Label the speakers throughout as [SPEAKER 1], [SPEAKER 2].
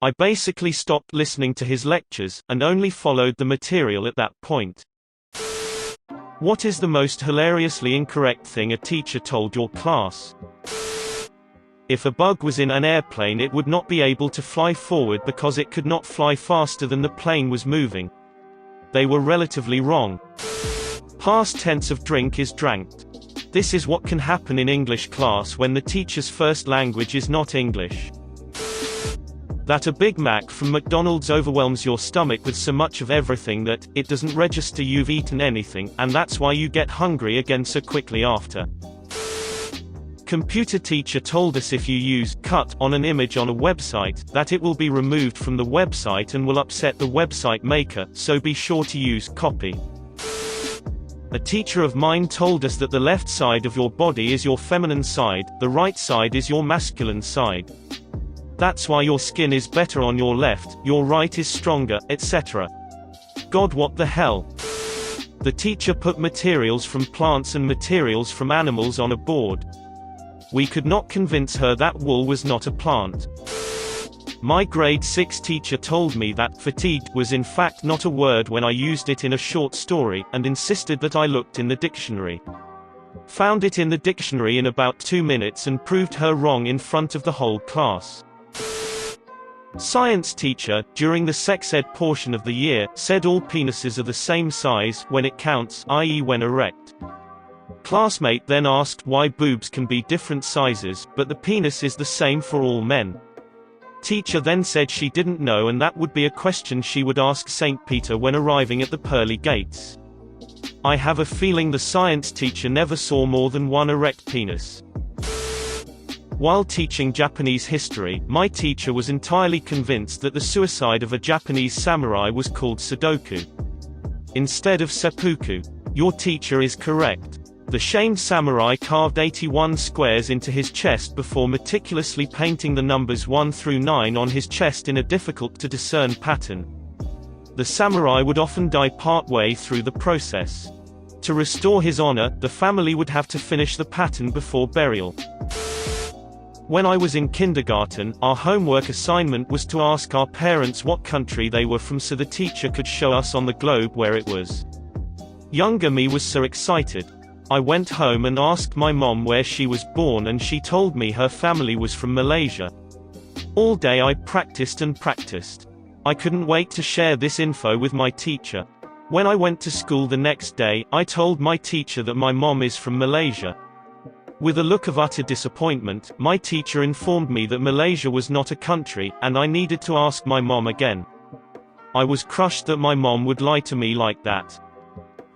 [SPEAKER 1] I basically stopped listening to his lectures, and only followed the material at that point. What is the most hilariously incorrect thing a teacher told your class? If a bug was in an airplane, it would not be able to fly forward because it could not fly faster than the plane was moving. They were relatively wrong. Past tense of drink is dranked. This is what can happen in English class when the teacher's first language is not English. That a Big Mac from McDonald's overwhelms your stomach with so much of everything that it doesn't register you've eaten anything, and that's why you get hungry again so quickly after. Computer teacher told us if you use cut on an image on a website, that it will be removed from the website and will upset the website maker, so be sure to use copy. A teacher of mine told us that the left side of your body is your feminine side, the right side is your masculine side. That's why your skin is better on your left, your right is stronger, etc. God, what the hell? The teacher put materials from plants and materials from animals on a board. We could not convince her that wool was not a plant. My grade 6 teacher told me that fatigued was in fact not a word when I used it in a short story, and insisted that I looked in the dictionary. Found it in the dictionary in about 2 minutes and proved her wrong in front of the whole class. Science teacher, during the sex ed portion of the year, said all penises are the same size when it counts, i.e. when erect. Classmate then asked why boobs can be different sizes, but the penis is the same for all men. Teacher then said she didn't know, and that would be a question she would ask St. Peter when arriving at the pearly gates. I have a feeling the science teacher never saw more than one erect penis. While teaching Japanese history, my teacher was entirely convinced that the suicide of a Japanese samurai was called Sudoku instead of seppuku. Your teacher is correct. The shamed samurai carved 81 squares into his chest before meticulously painting the numbers 1 through 9 on his chest in a difficult-to-discern pattern. The samurai would often die part-way through the process. To restore his honor, the family would have to finish the pattern before burial. When I was in kindergarten, our homework assignment was to ask our parents what country they were from so the teacher could show us on the globe where it was. Younger me was so excited. I went home and asked my mom where she was born, and she told me her family was from Malaysia. All day I practiced and practiced. I couldn't wait to share this info with my teacher. When I went to school the next day, I told my teacher that my mom is from Malaysia. With a look of utter disappointment, my teacher informed me that Malaysia was not a country, and I needed to ask my mom again. I was crushed that my mom would lie to me like that.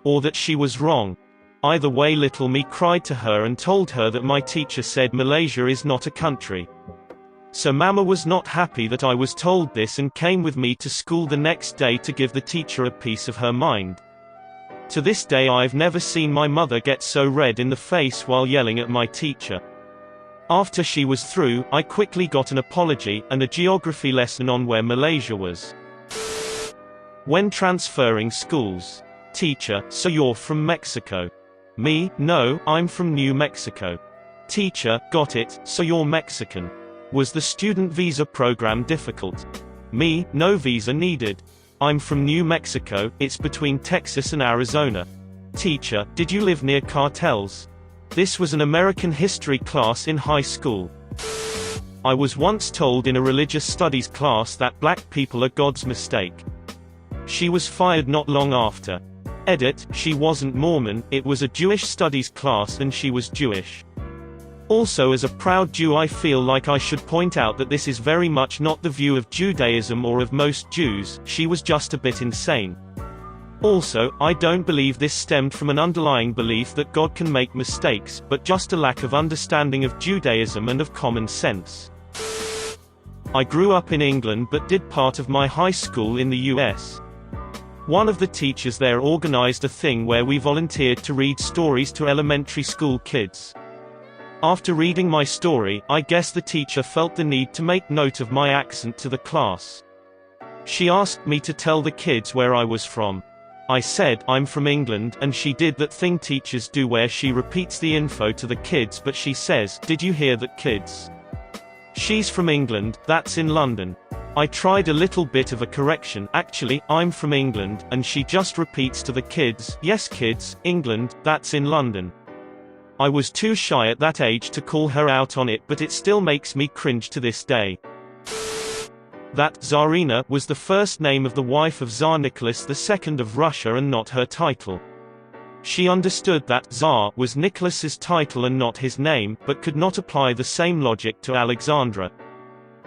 [SPEAKER 1] Or that she was wrong. Either way, little me cried to her and told her that my teacher said Malaysia is not a country. So Mama was not happy that I was told this and came with me to school the next day to give the teacher a piece of her mind. To this day I've never seen my mother get so red in the face while yelling at my teacher. After she was through, I quickly got an apology, and a geography lesson on where Malaysia was. When transferring schools. Teacher, so you're from Mexico? Me, no, I'm from New Mexico. Teacher, got it, so you're Mexican. Was the student visa program difficult? Me, no visa needed. I'm from New Mexico, it's between Texas and Arizona. Teacher, did you live near cartels? This was an American history class in high school. I was once told in a religious studies class that black people are God's mistake. She was fired not long after. Edit, she wasn't Mormon, it was a Jewish studies class and she was Jewish. Also, as a proud Jew, I feel like I should point out that this is very much not the view of Judaism or of most Jews. She was just a bit insane. Also, I don't believe this stemmed from an underlying belief that God can make mistakes, but just a lack of understanding of Judaism and of common sense. I grew up in England but did part of my high school in the US. One of the teachers there organized a thing where we volunteered to read stories to elementary school kids. After reading my story, I guess the teacher felt the need to make note of my accent to the class. She asked me to tell the kids where I was from. I said, I'm from England, and she did that thing teachers do where she repeats the info to the kids, but she says, did you hear that, kids? She's from England, that's in London. I tried a little bit of a correction, actually, I'm from England, and she just repeats to the kids, yes kids, England, that's in London. I was too shy at that age to call her out on it, but it still makes me cringe to this day. That Tsarina was the first name of the wife of Tsar Nicholas II of Russia and not her title. She understood that Tsar was Nicholas's title and not his name, but could not apply the same logic to Alexandra.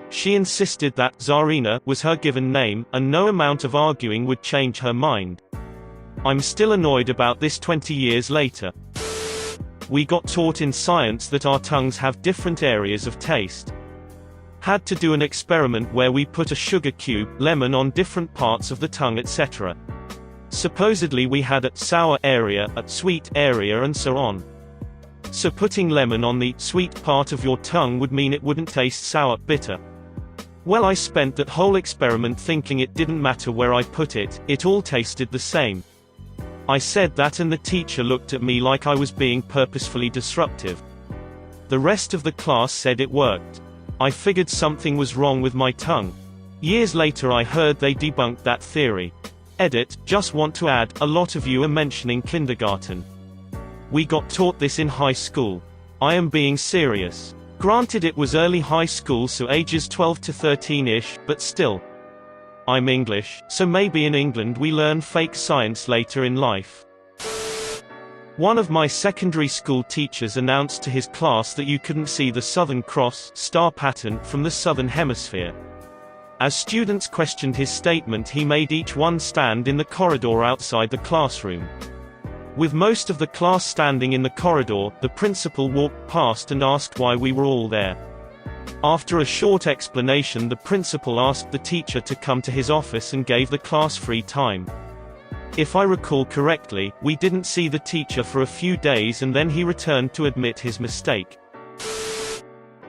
[SPEAKER 1] She insisted that Tsarina was her given name, and no amount of arguing would change her mind. I'm still annoyed about this 20 years later. We got taught in science that our tongues have different areas of taste. Had to do an experiment where we put a sugar cube, lemon on different parts of the tongue, etc. Supposedly we had a sour area, a sweet area, and so on. So putting lemon on the sweet part of your tongue would mean it wouldn't taste sour, bitter. Well, I spent that whole experiment thinking it didn't matter where I put it, it all tasted the same. I said that and the teacher looked at me like I was being purposefully disruptive. The rest of the class said it worked. I figured something was wrong with my tongue. Years later I heard they debunked that theory. Edit, just want to add, a lot of you are mentioning kindergarten. We got taught this in high school. I am being serious. Granted it was early high school, so ages 12 to 13-ish, but still. I'm English, so maybe in England we learn fake science later in life. One of my secondary school teachers announced to his class that you couldn't see the Southern Cross star pattern from the Southern Hemisphere. As students questioned his statement, he made each one stand in the corridor outside the classroom. With most of the class standing in the corridor, the principal walked past and asked why we were all there. After a short explanation, the principal asked the teacher to come to his office and gave the class free time. If I recall correctly, we didn't see the teacher for a few days and then he returned to admit his mistake.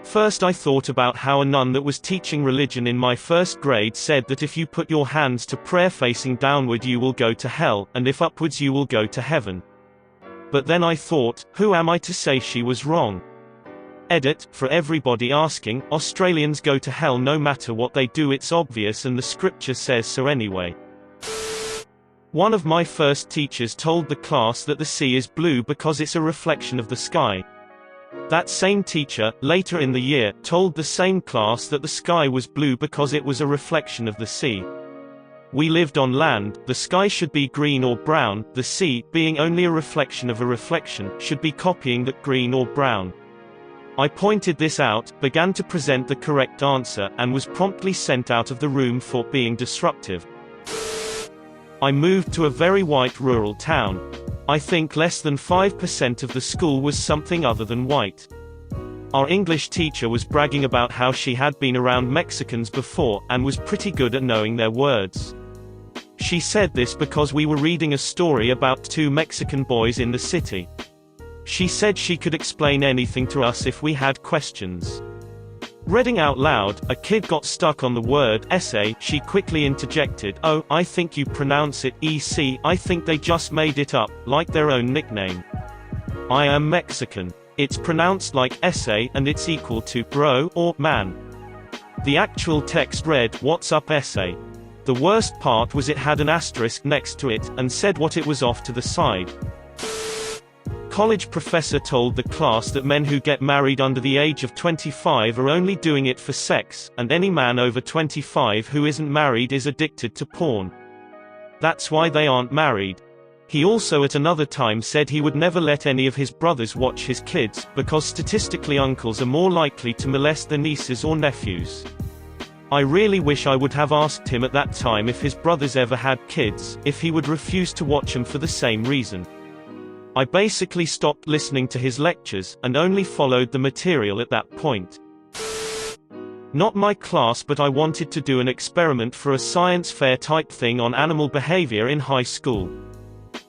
[SPEAKER 1] First I thought about how a nun that was teaching religion in my first grade said that if you put your hands to prayer facing downward you will go to hell, and if upwards you will go to heaven. But then I thought, who am I to say she was wrong? Edit, for everybody asking, Australians go to hell no matter what they do, it's obvious and the scripture says so anyway. One of my first teachers told the class that the sea is blue because it's a reflection of the sky. That same teacher, later in the year, told the same class that the sky was blue because it was a reflection of the sea. We lived on land, the sky should be green or brown, the sea, being only a reflection of a reflection, should be copying that green or brown. I pointed this out, began to present the correct answer, and was promptly sent out of the room for being disruptive. I moved to a very white rural town. I think less than 5% of the school was something other than white. Our English teacher was bragging about how she had been around Mexicans before, and was pretty good at knowing their words. She said this because we were reading a story about two Mexican boys in the city. She said she could explain anything to us if we had questions. Reading out loud, a kid got stuck on the word essay. She quickly interjected, "Oh, I think you pronounce it EC, I think they just made it up, like their own nickname. I am Mexican. It's pronounced like essay and it's equal to bro or man." The actual text read, "What's up essay?" The worst part was it had an asterisk next to it, and said what it was off to the side. College professor told the class that men who get married under the age of 25 are only doing it for sex, and any man over 25 who isn't married is addicted to porn. That's why they aren't married. He also at another time said he would never let any of his brothers watch his kids, because statistically uncles are more likely to molest their nieces or nephews. I really wish I would have asked him at that time if his brothers ever had kids, if he would refuse to watch them for the same reason. I basically stopped listening to his lectures, and only followed the material at that point. Not my class, but I wanted to do an experiment for a science fair type thing on animal behavior in high school.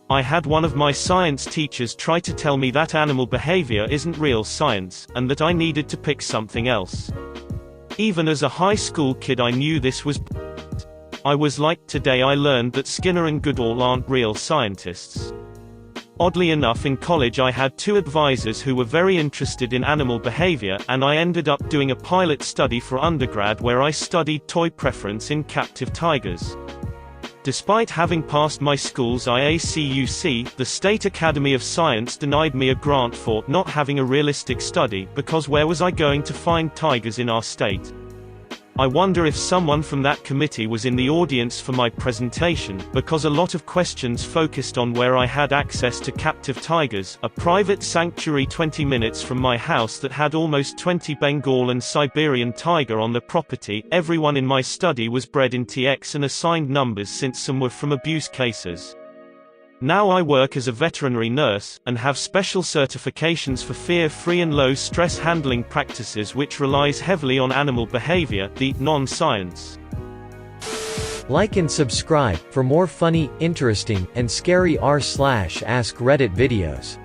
[SPEAKER 1] I had one of my science teachers try to tell me that animal behavior isn't real science, and that I needed to pick something else. Even as a high school kid I knew this was bullshit. I was like, today I learned that Skinner and Goodall aren't real scientists. Oddly enough, in college I had two advisors who were very interested in animal behavior, and I ended up doing a pilot study for undergrad where I studied toy preference in captive tigers. Despite having passed my school's IACUC, the State Academy of Science denied me a grant for not having a realistic study, because where was I going to find tigers in our state? I wonder if someone from that committee was in the audience for my presentation, because a lot of questions focused on where I had access to captive tigers, a private sanctuary 20 minutes from my house that had almost 20 Bengal and Siberian tiger on the property. Everyone in my study was bred in TX and assigned numbers since some were from abuse cases. Now I work as a veterinary nurse, and have special certifications for fear-free and low-stress handling practices which relies heavily on animal behavior, the non-science.
[SPEAKER 2] Like and subscribe for more funny, interesting, and scary r/ask Reddit videos.